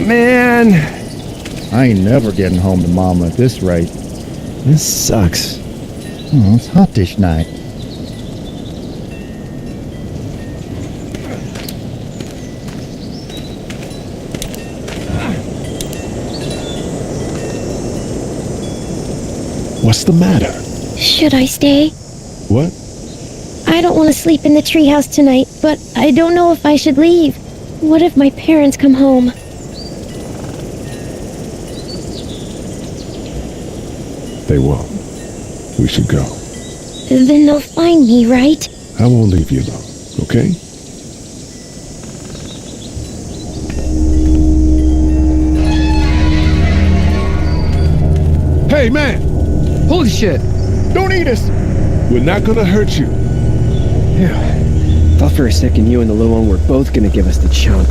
man. I ain't never getting home to Mama at this rate. This sucks. Oh, it's hot this night. What's the matter? Should I stay? What? I don't want to sleep in the treehouse tonight, but I don't know if I should leave. What if my parents come home? They won't. We should go. Then they'll find me, right? I won't leave you alone, okay? Hey, man! Holy shit. Don't eat us! We're not gonna hurt you. Yeah. Thought for a second you and the little one were both gonna give us the chomp.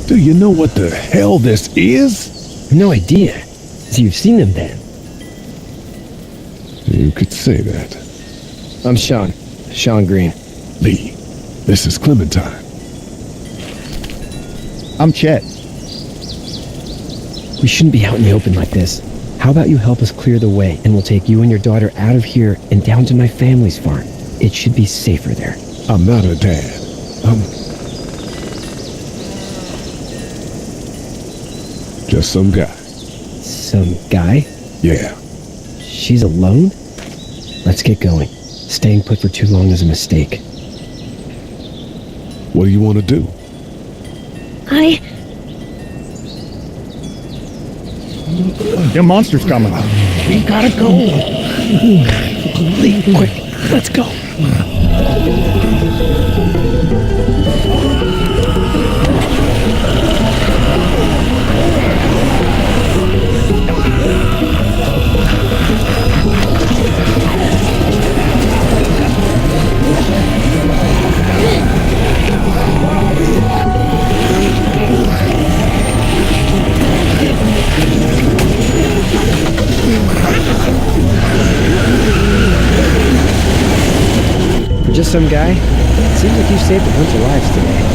Do you know what the hell this is? No idea. So you've seen them then? You could say that. I'm Sean. Sean Green. Lee, this is Clementine. I'm Chet. We shouldn't be out in the open like this. How about you help us clear the way, and we'll take you and your daughter out of here and down to my family's farm. It should be safer there. I'm not her dad. I'm just some guy. Some guy? Yeah. She's alone? Let's get going. Staying put for too long is a mistake. What do you want to do? The monster's coming. We gotta go. Lee, quick, let's go. You're just some guy? Seems like you saved a bunch of lives today.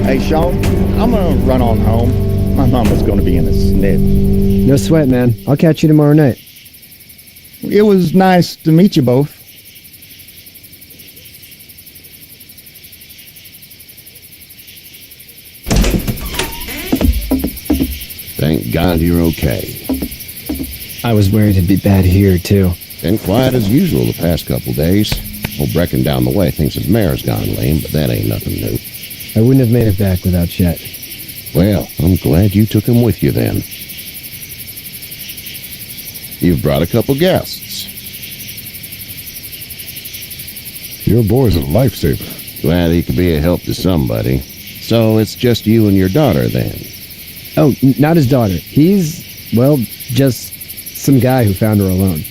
Hey, Sean, I'm gonna run on home. My mama's gonna be in a snit. No sweat, man. I'll catch you tomorrow night. It was nice to meet you both. Thank God you're okay. I was worried it'd be bad here, too. Been quiet as usual the past couple days. Old Brecken down the way thinks his mare's gone lame, but that ain't nothing new. I wouldn't have made it back without Chet. Well, I'm glad you took him with you then. You've brought a couple guests. Your boy's a lifesaver. Glad he could be a help to somebody. So it's just you and your daughter then? Oh, not his daughter. He's, well, just some guy who found her alone.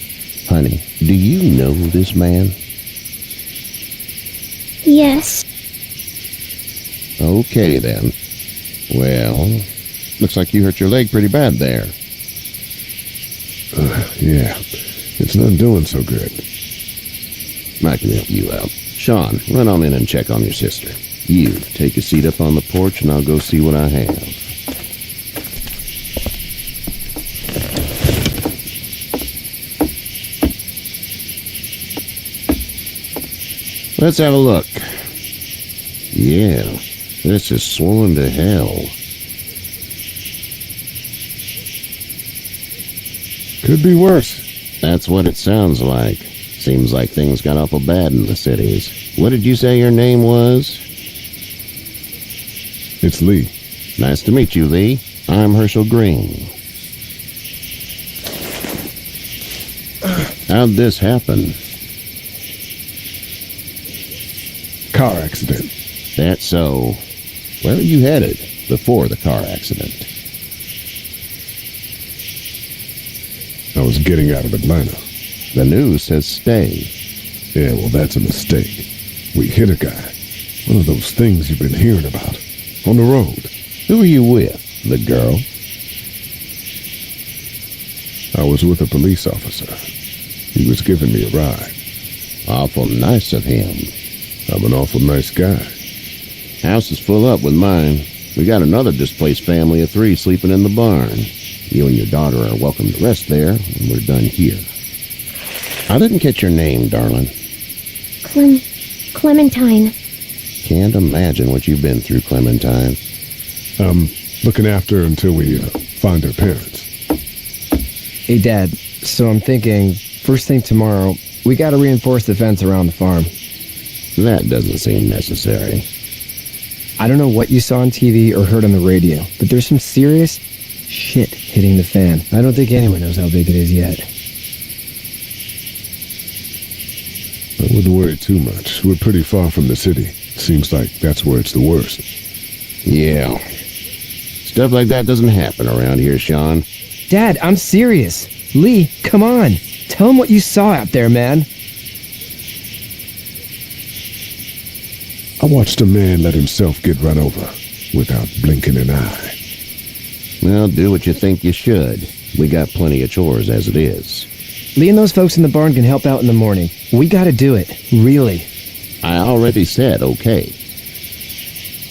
Honey, do you know this man? Yes. Okay, then. Well, looks like you hurt your leg pretty bad there. Yeah, it's not doing so good. I can help you out. Sean, run on in and check on your sister. You, take a seat up on the porch and I'll go see what I have. Let's have a look. Yeah, this is swollen to hell. Could be worse. That's what it sounds like. Seems like things got awful bad in the cities. What did you say your name was? It's Lee. Nice to meet you, Lee. I'm Herschel Green. How'd this happen? Car accident. That's so. Where were you headed before the car accident? I was getting out of Atlanta. The news says stay. Yeah, well, that's a mistake. We hit a guy. One of those things you've been hearing about. On the road. Who were you with? The girl? I was with a police officer. He was giving me a ride. Awful nice of him. I'm an awful nice guy. House is full up with mine. We got another displaced family of 3 sleeping in the barn. You and your daughter are welcome to rest there when we're done here. I didn't catch your name, darling. Clementine. Can't imagine what you've been through, Clementine. I'm looking after her until we find her parents. Hey, Dad, so I'm thinking, first thing tomorrow, we gotta reinforce the fence around the farm. That doesn't seem necessary. I don't know what you saw on TV or heard on the radio, but there's some serious shit hitting the fan. I don't think anyone knows how big it is yet. I wouldn't worry too much. We're pretty far from the city. Seems like that's where it's the worst. Yeah. Stuff like that doesn't happen around here, Sean. Dad, I'm serious. Lee, come on. Tell him what you saw out there, man. I watched a man let himself get run over without blinking an eye. Well, do what you think you should. We got plenty of chores as it is. Lee and those folks in the barn can help out in the morning. We gotta do it. Really. I already said okay.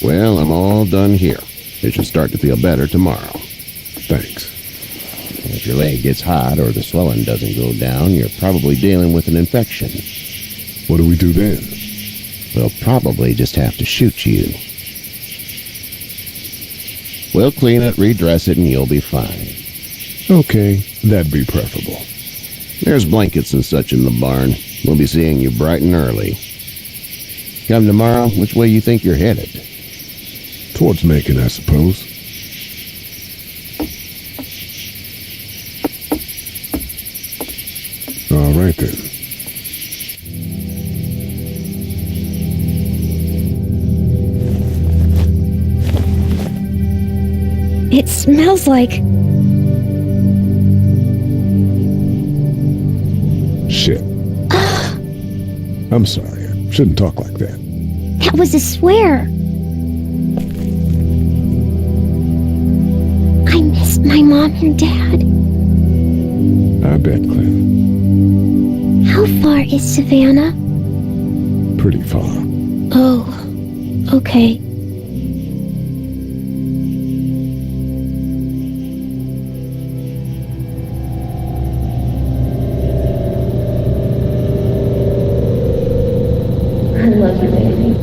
Well, I'm all done here. It should start to feel better tomorrow. Thanks. If your leg gets hot or the swelling doesn't go down, you're probably dealing with an infection. What do we do then? We'll probably just have to shoot you. We'll clean it, redress it, and you'll be fine. Okay, that'd be preferable. There's blankets and such in the barn. We'll be seeing you bright and early. Come tomorrow, which way you think you're headed? Towards Macon, I suppose. All right, then. It smells like... Shit. I'm sorry. I shouldn't talk like that. That was a swear. I miss my mom and dad. I bet, Clem. How far is Savannah? Pretty far. Oh, okay. I love you, baby.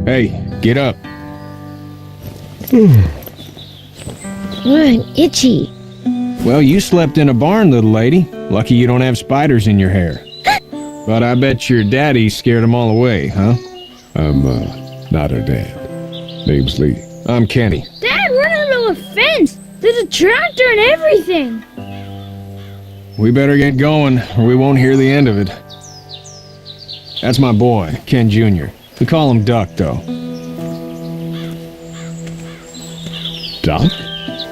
Hey, get up. I'm itchy. Well, you slept in a barn, little lady. Lucky you don't have spiders in your hair. But I bet your daddy scared them all away, huh? I'm, not her dad. Name's Lee. I'm Kenny. Dad, we're under a fence. There's a tractor and everything. We better get going, or we won't hear the end of it. That's my boy, Ken Jr. We call him Duck, though. Doc?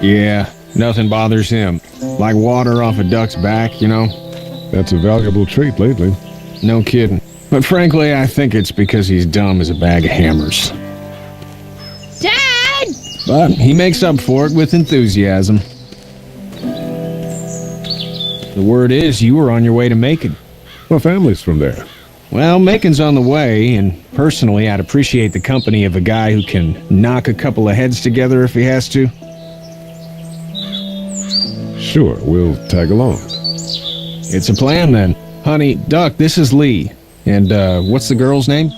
Yeah, nothing bothers him. Like water off a duck's back, you know? That's a valuable trait lately. No kidding. But frankly, I think it's because he's dumb as a bag of hammers. Dad! But he makes up for it with enthusiasm. The word is you were on your way to Macon. My family's from there. Well, Macon's on the way, and personally, I'd appreciate the company of a guy who can knock a couple of heads together if he has to. Sure, we'll tag along. It's a plan, then. Honey, Duck, this is Lee. And, what's the girl's name?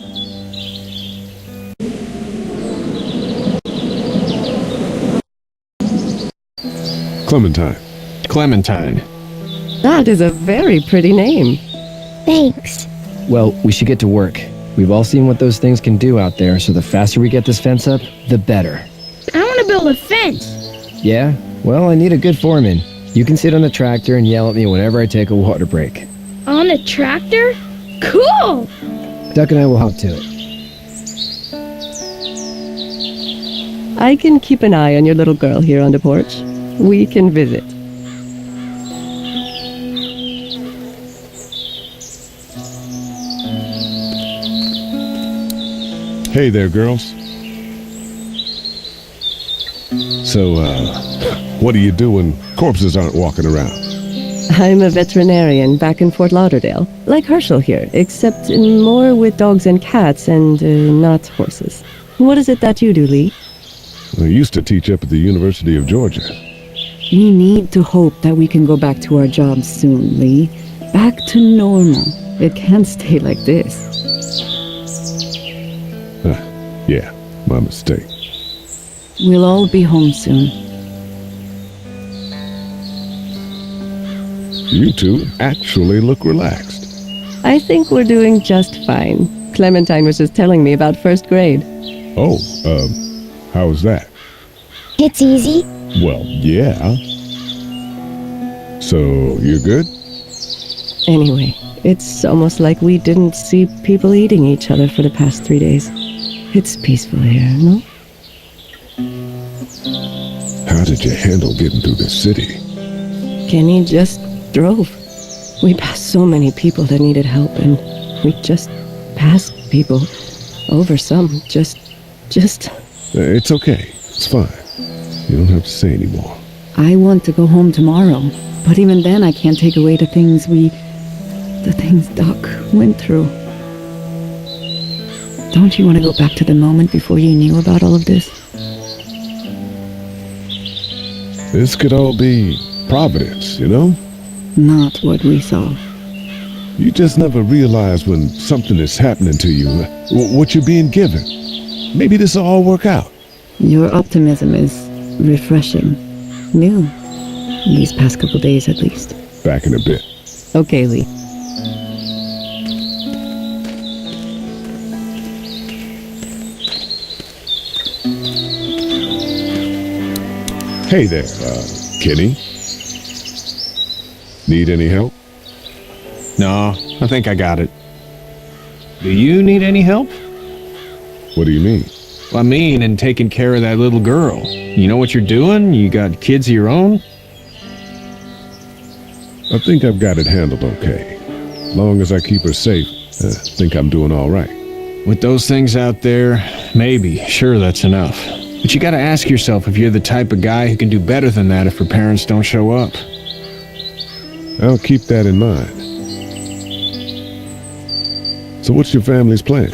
Clementine. Clementine. That is a very pretty name. Thanks. Well, we should get to work. We've all seen what those things can do out there, so the faster we get this fence up, the better. I want to build a fence. Yeah? Well, I need a good foreman. You can sit on the tractor and yell at me whenever I take a water break. On a tractor? Cool! Duck and I will hop to it. I can keep an eye on your little girl here on the porch. We can visit. Hey there, girls. So, what do you do when corpses aren't walking around? I'm a veterinarian back in Fort Lauderdale, like Herschel here, except more with dogs and cats and not horses. What is it that you do, Lee? I used to teach up at the University of Georgia. We need to hope that we can go back to our jobs soon, Lee. Back to normal. It can't stay like this. Yeah, my mistake. We'll all be home soon. You two actually look relaxed. I think we're doing just fine. Clementine was just telling me about first grade. Oh, how was that? It's easy. Well, yeah. So, you're good? Anyway, it's almost like we didn't see people eating each other for the past 3 days. It's peaceful here, no? How did you handle getting through the city? Kenny just drove. We passed so many people that needed help, and we just passed people. Over some, just... It's okay. It's fine. You don't have to say anymore. I want to go home tomorrow, but even then I can't take away the things Doc went through. Don't you want to go back to the moment before you knew about all of this? This could all be Providence, you know? Not what we saw. You just never realize when something is happening to you, what you're being given. Maybe this will all work out. Your optimism is refreshing. New. These past couple days, at least. Back in a bit. Okay, Lee. Hey there, Kenny. Need any help? No, I think I got it. Do you need any help? What do you mean? I mean, in taking care of that little girl. You know what you're doing? You got kids of your own? I think I've got it handled okay. Long as I keep her safe, I think I'm doing all right. With those things out there, maybe. Sure, that's enough. But you gotta ask yourself if you're the type of guy who can do better than that if her parents don't show up. I'll keep that in mind. So what's your family's plan?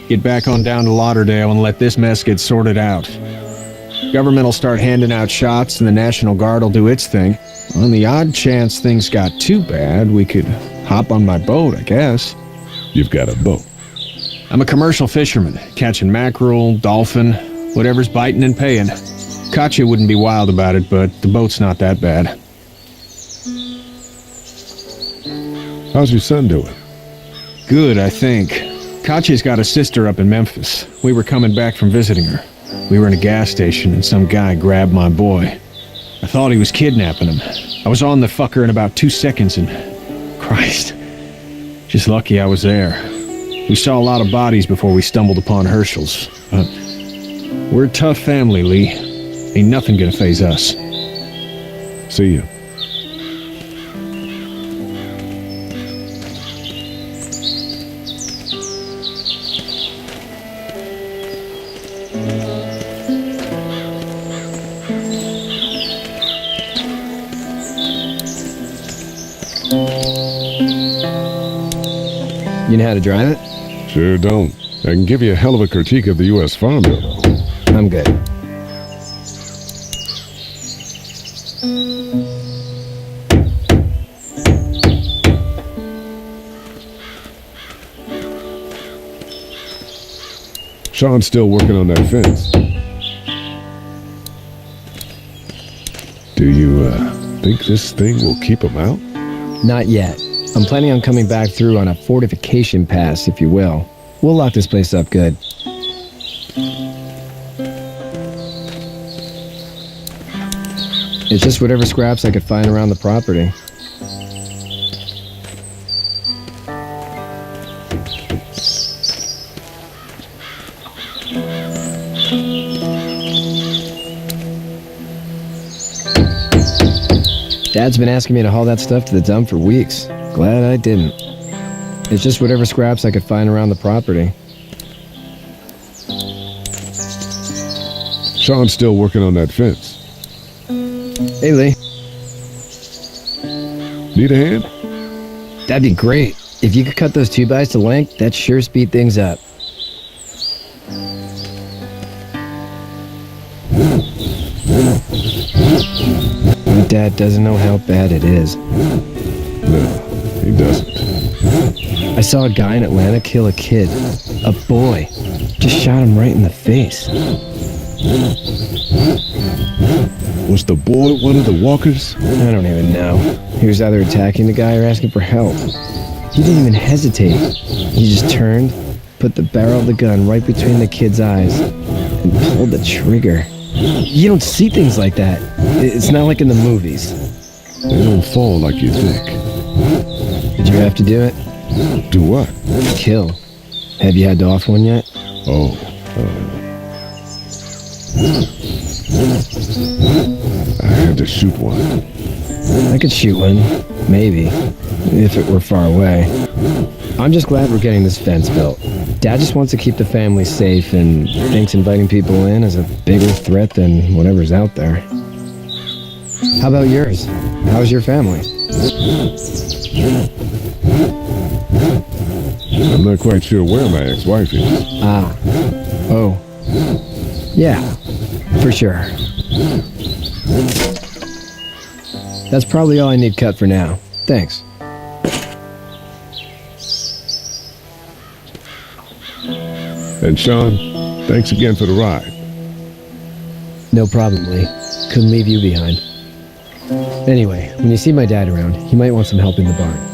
Get back on down to Lauderdale and let this mess get sorted out. Government will start handing out shots and the National Guard will do its thing. On the odd chance things got too bad, we could hop on my boat, I guess. You've got a boat. I'm a commercial fisherman, catching mackerel, dolphin, whatever's biting and paying. Katya wouldn't be wild about it, but the boat's not that bad. How's your son doing? Good, I think. Katya's got a sister up in Memphis. We were coming back from visiting her. We were in a gas station and some guy grabbed my boy. I thought he was kidnapping him. I was on the fucker in about 2 seconds and... Christ. Just lucky I was there. We saw a lot of bodies before we stumbled upon Herschel's. But we're a tough family, Lee. Ain't nothing gonna faze us. See ya. You know how to drive it? Sure don't. I can give you a hell of a critique of the U.S. Farm Bill, though. I'm good. Sean's still working on that fence. Do you, think this thing will keep him out? Not yet. I'm planning on coming back through on a fortification pass, if you will. We'll lock this place up good. It's just whatever scraps I could find around the property. Dad's been asking me to haul that stuff to the dump for weeks. Glad I didn't. It's just whatever scraps I could find around the property. Sean's still working on that fence. Hey, Lee. Need a hand? That'd be great. If you could cut those 2x to length, that'd sure speed things up. My dad doesn't know how bad it is. No, he doesn't. I saw a guy in Atlanta kill a kid. A boy. Just shot him right in the face. Was the boy one of the walkers? I don't even know. He was either attacking the guy or asking for help. He didn't even hesitate. He just turned, put the barrel of the gun right between the kid's eyes, and pulled the trigger. You don't see things like that. It's not like in the movies. They don't fall like you think. Did you have to do it? Do what? Kill. Have you had off one yet? Oh, I had to shoot one. I could shoot one. Maybe. If it were far away. I'm just glad we're getting this fence built. Dad just wants to keep the family safe and thinks inviting people in is a bigger threat than whatever's out there. How about yours? How's your family? I'm not quite sure where my ex-wife is. Ah. Oh. Yeah. For sure. That's probably all I need cut for now. Thanks. And Sean, thanks again for the ride. No problem, Lee. Couldn't leave you behind. Anyway, when you see my dad around, he might want some help in the barn.